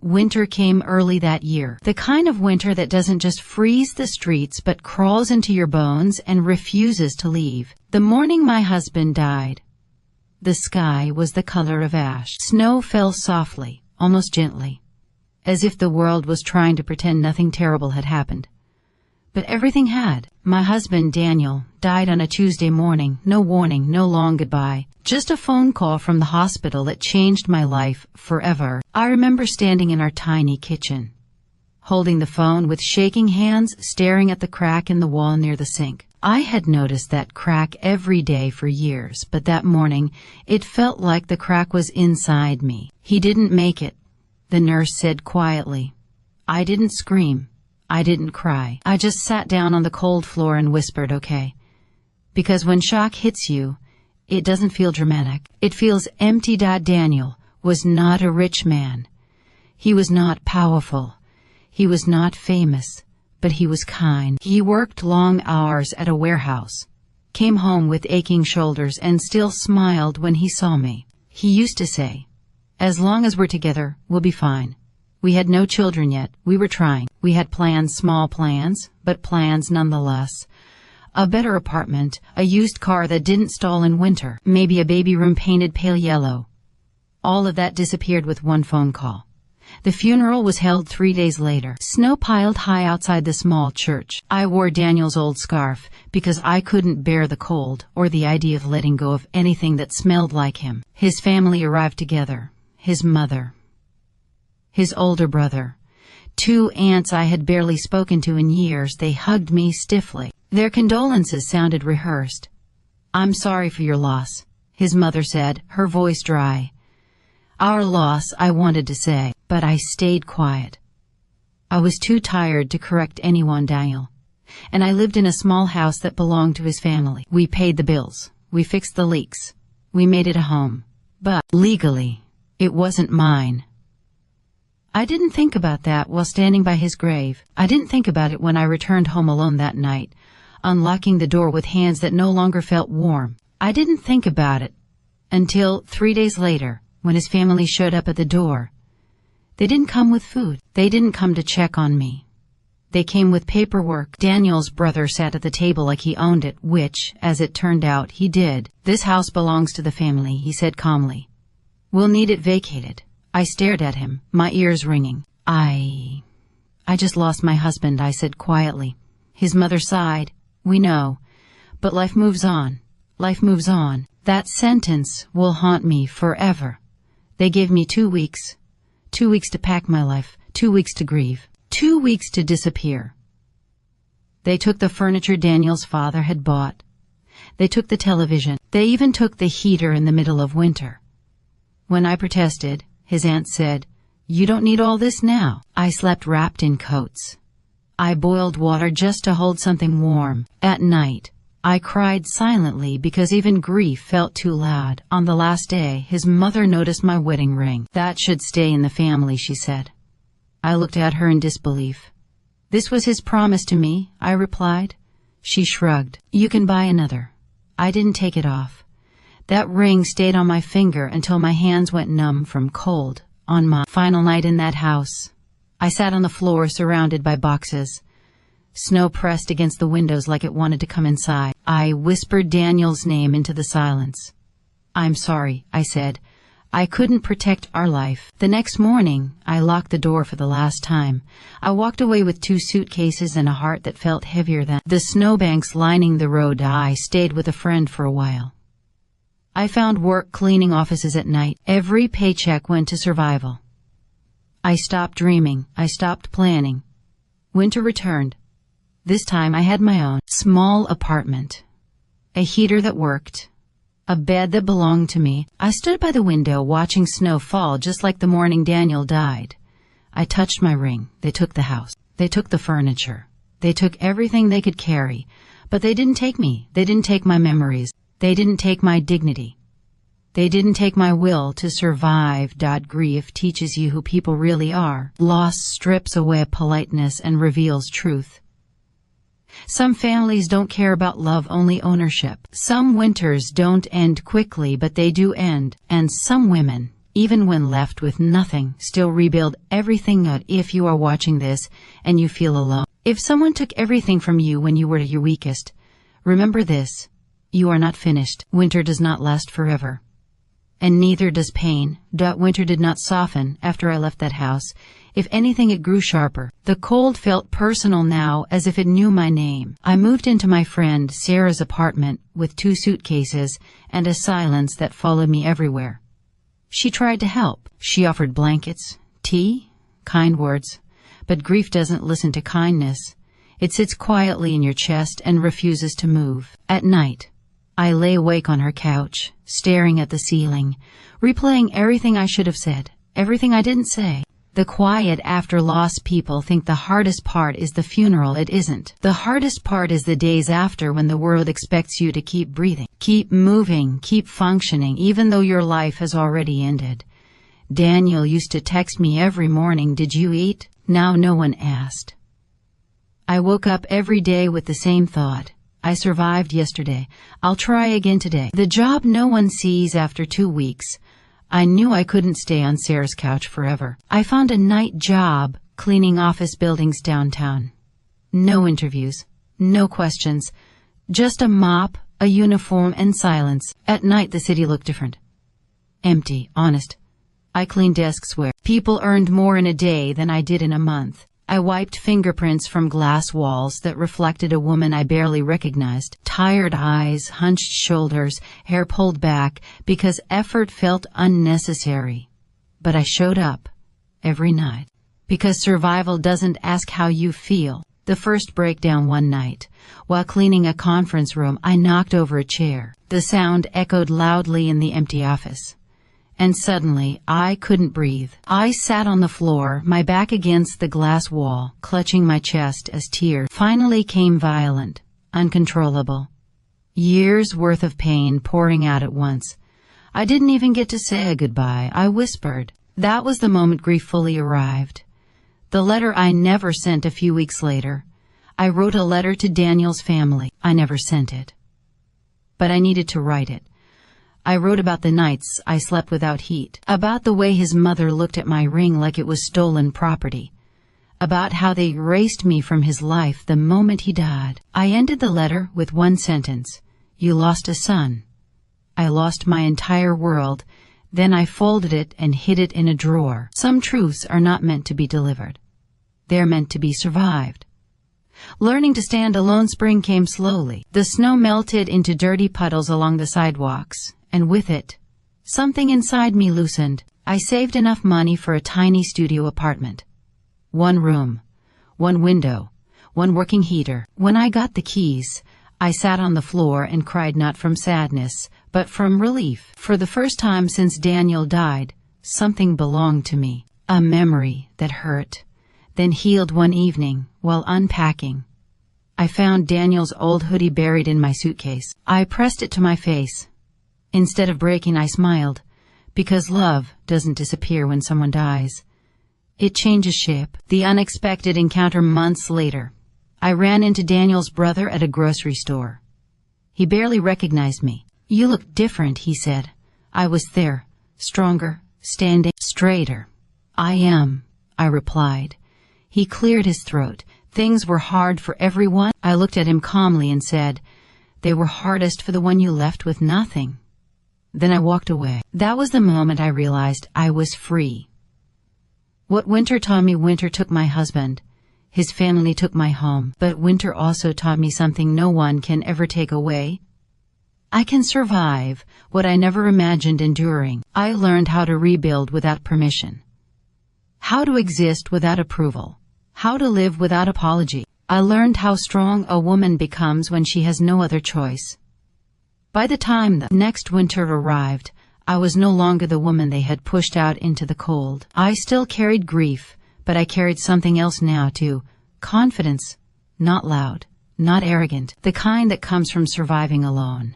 Winter came early that year. The kind of winter that doesn't just freeze the streets but crawls into your bones and refuses to leave. The morning my husband died, the sky was the color of ash. Snow fell softly, almost gently, as if the world was trying to pretend nothing terrible had happened. But everything had. My husband, Daniel, died on a Tuesday morning. No warning, no long goodbye. Just a phone call from the hospital that changed my life forever. I remember standing in our tiny kitchen, holding the phone with shaking hands, staring at the crack in the wall near the sink. I had noticed that crack every day for years, but that morning it felt like the crack was inside me. "He didn't make it," the nurse said quietly. I didn't scream. I didn't cry. I just sat down on the cold floor and whispered, "Okay." Because when shock hits you, it doesn't feel dramatic. It feels empty. Daniel was not a rich man. He was not powerful. He was not famous, but he was kind. He worked long hours at a warehouse, came home with aching shoulders, and still smiled when he saw me. He used to say, "As long as we're together, we'll be fine." We had no children yet. We were trying. We had plans, small plans, but plans nonetheless. A better apartment, a used car that didn't stall in winter, maybe a baby room painted pale yellow. All of that disappeared with one phone call. The funeral was held 3 days later. Snow piled high outside the small church. I wore Daniel's old scarf because I couldn't bear the cold or the idea of letting go of anything that smelled like him. His family arrived together. His mother, his older brother, 2 aunts I had barely spoken to in years. They hugged me stiffly. Their condolences sounded rehearsed. "I'm sorry for your loss," his mother said, her voice dry. "Our loss," I wanted to say, but I stayed quiet. I was too tired to correct anyone, Daniel. And I lived in a small house that belonged to his family. We paid the bills. We fixed the leaks. We made it a home. But legally, it wasn't mine. I didn't think about that while standing by his grave. I didn't think about it when I returned home alone that night, unlocking the door with hands that no longer felt warm. I didn't think about it until 3 days later, when his family showed up at the door. They didn't come with food. They didn't come to check on me. They came with paperwork. Daniel's brother sat at the table like he owned it, which, as it turned out, he did. "This house belongs to the family," he said calmly. "We'll need it vacated." I stared at him, my ears ringing. I just lost my husband," I said quietly. His mother sighed. "We know. But life moves on. Life moves on." That sentence will haunt me forever. They gave me 2 weeks. 2 weeks to pack my life. 2 weeks to grieve. 2 weeks to disappear. They took the furniture Daniel's father had bought. They took the television. They even took the heater in the middle of winter. When I protested, his aunt said, "You don't need all this now." I slept wrapped in coats. I boiled water just to hold something warm. At night, I cried silently because even grief felt too loud. On the last day, his mother noticed my wedding ring. "That should stay in the family," she said. I looked at her in disbelief. "This was his promise to me," I replied. She shrugged. "You can buy another." I didn't take it off. That ring stayed on my finger until my hands went numb from cold. On my final night in that house, I sat on the floor surrounded by boxes. Snow pressed against the windows like it wanted to come inside. I whispered Daniel's name into the silence. "I'm sorry," I said. "I couldn't protect our life." The next morning, I locked the door for the last time. I walked away with 2 suitcases and a heart that felt heavier than the snowbanks lining the road. I stayed with a friend for a while. I found work cleaning offices at night. Every paycheck went to survival. I stopped dreaming. I stopped planning. Winter returned. This time I had my own small apartment, a heater that worked, a bed that belonged to me. I stood by the window watching snow fall just like the morning Daniel died. I touched my ring. They took the house. They took the furniture. They took everything they could carry. But they didn't take me. They didn't take my memories. They didn't take my dignity. They didn't take my will to survive. Grief teaches you who people really are. Loss strips away politeness and reveals truth. Some families don't care about love, only ownership. Some winters don't end quickly, but they do end. And some women, even when left with nothing, still rebuild everything. If you are watching this and you feel alone, if someone took everything from you when you were at your weakest, remember this: you are not finished. Winter does not last forever. And neither does pain. Winter did not soften after I left that house. If anything, it grew sharper. The cold felt personal now, as if it knew my name. I moved into my friend Sarah's apartment with 2 suitcases and a silence that followed me everywhere. She tried to help. She offered blankets, tea, kind words. But grief doesn't listen to kindness. It sits quietly in your chest and refuses to move. At night, I lay awake on her couch, staring at the ceiling, replaying everything I should have said, everything I didn't say. The quiet after loss. People think the hardest part is the funeral. It isn't. The hardest part is the days after, when the world expects you to keep breathing, keep moving, keep functioning, even though your life has already ended. Daniel used to text me every morning, "Did you eat?" Now no one asked. I woke up every day with the same thought: I survived yesterday. I'll try again today. The job no one sees. After 2 weeks, I knew I couldn't stay on Sarah's couch forever. I found a night job cleaning office buildings downtown. No interviews, no questions, just a mop, a uniform, and silence. At night the city looked different. Empty, honest. I cleaned desks where people earned more in a day than I did in a month. I wiped fingerprints from glass walls that reflected a woman I barely recognized. Tired eyes, hunched shoulders, hair pulled back, because effort felt unnecessary. But I showed up every night. Because survival doesn't ask how you feel. The first breakdown one night. While cleaning a conference room, I knocked over a chair. The sound echoed loudly in the empty office. And suddenly, I couldn't breathe. I sat on the floor, my back against the glass wall, clutching my chest as tears finally came, violent, uncontrollable. Years' worth of pain pouring out at once. I didn't even get to say a goodbye. I whispered. That was the moment grief fully arrived. The letter I never sent. A few weeks later, I wrote a letter to Daniel's family. I never sent it. But I needed to write it. I wrote about the nights I slept without heat, about the way his mother looked at my ring like it was stolen property, about how they erased me from his life the moment he died. I ended the letter with one sentence: "You lost a son." I lost my entire world. Then I folded it and hid it in a drawer. Some truths are not meant to be delivered. They're meant to be survived. Learning to stand alone. Spring came slowly. The snow melted into dirty puddles along the sidewalks. And with it, something inside me loosened. I saved enough money for a tiny studio apartment. 1 room, 1 window, 1 working heater. When I got the keys, I sat on the floor and cried, not from sadness, but from relief. For the first time since Daniel died, something belonged to me. A memory that hurt, then healed. One evening, while unpacking, I found Daniel's old hoodie buried in my suitcase. I pressed it to my face. Instead of breaking, I smiled, because love doesn't disappear when someone dies. It changes shape. The unexpected encounter. Months later, I ran into Daniel's brother at a grocery store. He barely recognized me. "You look different," he said. I was there, stronger, standing straighter. "I am," I replied. He cleared his throat. "Things were hard for everyone." I looked at him calmly and said, "They were hardest for the one you left with nothing." Then I walked away. That was the moment I realized I was free. What winter taught me: winter took my husband. His family took my home. But winter also taught me something no one can ever take away. I can survive what I never imagined enduring. I learned how to rebuild without permission. How to exist without approval. How to live without apology. I learned how strong a woman becomes when she has no other choice. By the time the next winter arrived, I was no longer the woman they had pushed out into the cold. I still carried grief, but I carried something else now too. Confidence. Not loud, not arrogant, the kind that comes from surviving alone.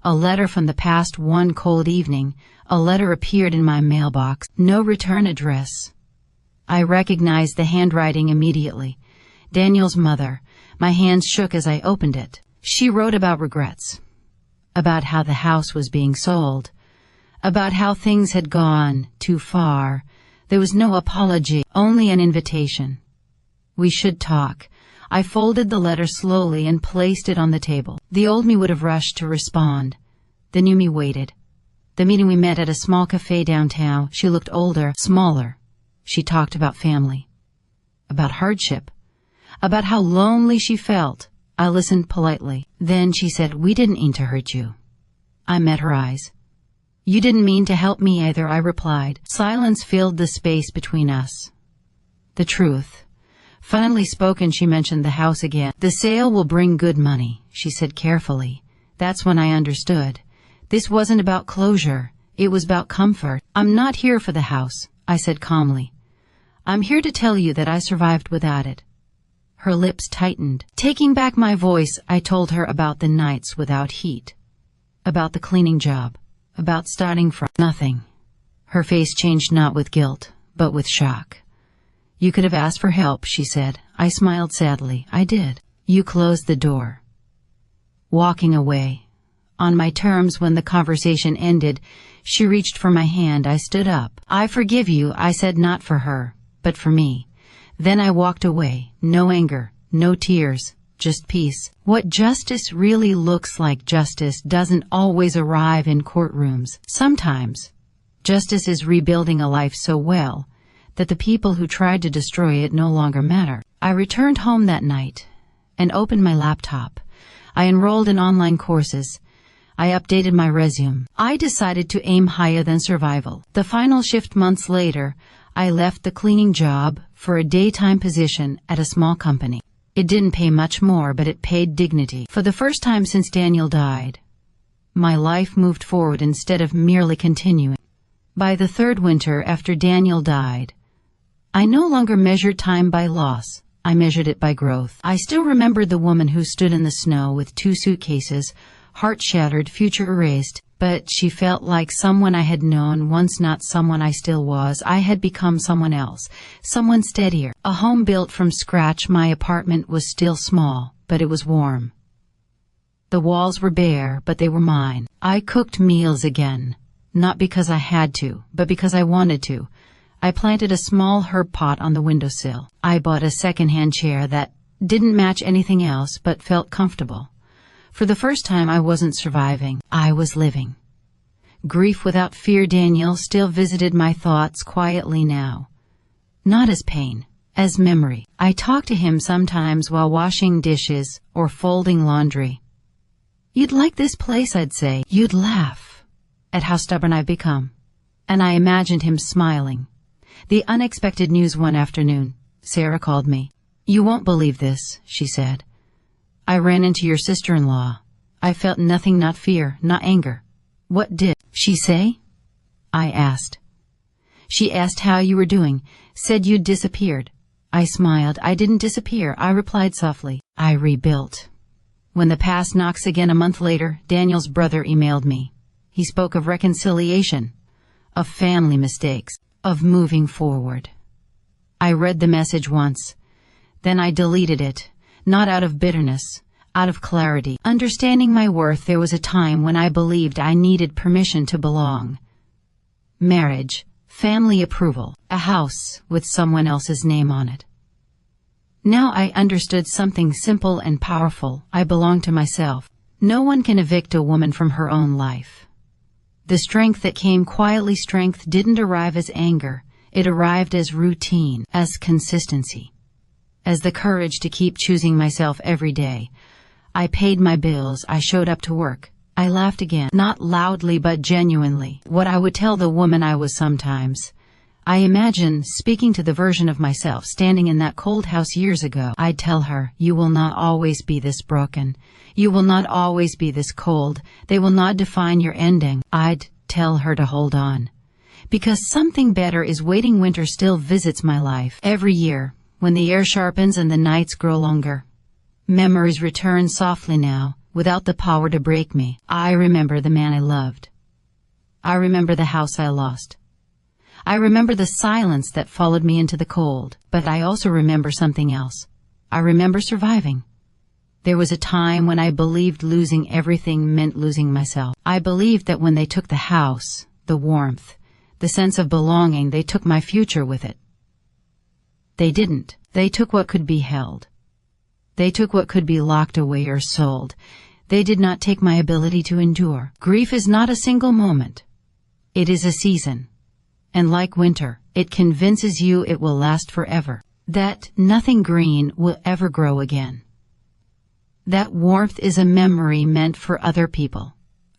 A letter from the past. One cold evening, a letter appeared in my mailbox. No return address. I recognized the handwriting immediately. Daniel's mother. My hands shook as I opened it. She wrote about regrets. About how the house was being sold. about how things had gone too far. There was no apology, only an invitation. We should talk. I folded the letter slowly and placed it on the table. The old me would have rushed to respond. The new me waited. The meeting we met at a small cafe downtown. She looked older, smaller. She talked about family, about hardship, about how lonely she felt. I listened politely. Then she said, "We didn't mean to hurt you." I met her eyes. "You didn't mean to help me either," I replied. Silence filled the space between us. The truth. Finally spoken, she mentioned the house again. "The sale will bring good money," she said carefully. That's when I understood. This wasn't about closure. It was about comfort. "I'm not here for the house," I said calmly. "I'm here to tell you that I survived without it." Her lips tightened. Taking back my voice, I told her about the nights without heat, about the cleaning job, about starting from nothing. Her face changed not with guilt, but with shock. "You could have asked for help," she said. I smiled sadly. "I did." "You closed the door." Walking away. On my terms, when the conversation ended, she reached for my hand. I stood up. "I forgive you," I said, not for her, but for me. Then I walked away. No anger, no tears, just peace. What justice really looks like. Justice doesn't always arrive in courtrooms. Sometimes justice is rebuilding a life so well that the people who tried to destroy it no longer matter. I returned home that night and opened my laptop. I enrolled in online courses. I updated my resume. I decided to aim higher than survival. The final shift months later, I left the cleaning job for a daytime position at a small company. It didn't pay much more, but it paid dignity. For the first time since Daniel died, my life moved forward instead of merely continuing. By the third winter after Daniel died, I no longer measured time by loss. I measured it by growth. I still remembered the woman who stood in the snow with 2 suitcases, heart shattered, future erased, but she felt like someone I had known once, not someone I still was. I had become someone else, someone steadier. A home built from scratch. My apartment was still small, but it was warm. The walls were bare, but they were mine. I cooked meals again, not because I had to, but because I wanted to. I planted a small herb pot on the windowsill. I bought a second-hand chair that didn't match anything else but felt comfortable. For the first time, I wasn't surviving. I was living. Grief without fear. Daniel still visited my thoughts quietly now. Not as pain, as memory. I talked to him sometimes while washing dishes or folding laundry. "You'd like this place," I'd say. You'd laugh at how stubborn I've become. And I imagined him smiling. The unexpected news one afternoon. Sarah called me. "You won't believe this," she said. "I ran into your sister-in-law." I felt nothing, not fear, not anger. "What did she say?" I asked. "She asked how you were doing, said you'd disappeared." I smiled. "I didn't disappear," I replied softly. "I rebuilt." When the past knocks again a month later, Daniel's brother emailed me. He spoke of reconciliation, of family mistakes, of moving forward. I read the message once. Then I deleted it. Not out of bitterness, out of clarity. Understanding my worth, there was a time when I believed I needed permission to belong. Marriage, family approval, a house with someone else's name on it. Now I understood something simple and powerful. I belong to myself. No one can evict a woman from her own life. The strength that came quietly, strength didn't arrive as anger. It arrived as routine, as consistency, as the courage to keep choosing myself every day. I paid my bills. I showed up to work. I laughed again, not loudly but genuinely. What I would tell the woman I was sometimes. I imagine speaking to the version of myself standing in that cold house years ago. I'd tell her, "You will not always be this broken. You will not always be this cold. They will not define your ending." I'd tell her to hold on, because something better is waiting. Winter still visits my life. Every year, when the air sharpens and the nights grow longer, memories return softly now, without the power to break me. I remember the man I loved. I remember the house I lost. I remember the silence that followed me into the cold. But I also remember something else. I remember surviving. There was a time when I believed losing everything meant losing myself. I believed that when they took the house, the warmth, the sense of belonging. They took my future with it. They didn't. They took what could be held. They took what could be locked away or sold. They did not take my ability to endure. Grief is not a single moment. It is a season. And like winter, it convinces you it will last forever, that nothing green will ever grow again. That warmth is a memory meant for other people.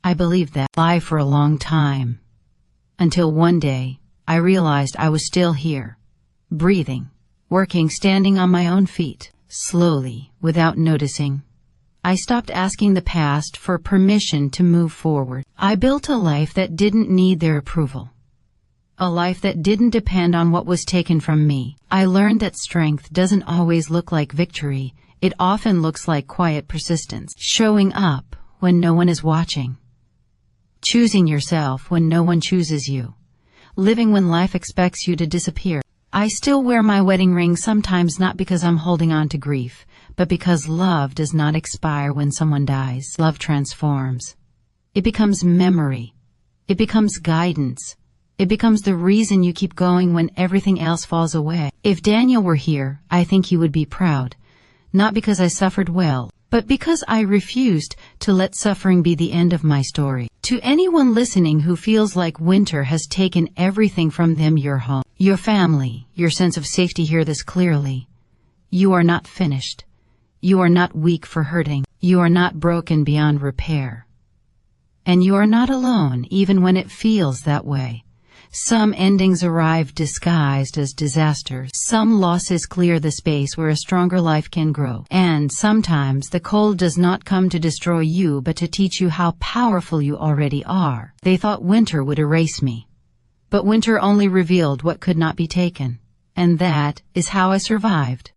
I believed that lie for a long time. Until one day, I realized I was still here, breathing, working, standing on my own feet. Slowly, without noticing, I stopped asking the past for permission to move forward. I built a life that didn't need their approval. A life that didn't depend on what was taken from me. I learned that strength doesn't always look like victory. It often looks like quiet persistence. Showing up when no one is watching. Choosing yourself when no one chooses you. Living when life expects you to disappear. I still wear my wedding ring sometimes, not because I'm holding on to grief, but because love does not expire when someone dies. Love transforms. It becomes memory. It becomes guidance. It becomes the reason you keep going when everything else falls away. If Daniel were here, I think he would be proud. Not because I suffered well, but because I refused to let suffering be the end of my story. To anyone listening who feels like winter has taken everything from them, your home, your family, your sense of safety, hear this clearly. You are not finished. You are not weak for hurting. You are not broken beyond repair. And you are not alone, even when it feels that way. Some endings arrive disguised as disasters. Some losses clear the space where a stronger life can grow. And sometimes the cold does not come to destroy you, but to teach you how powerful you already are. They thought winter would erase me. But winter only revealed what could not be taken. And that is how I survived.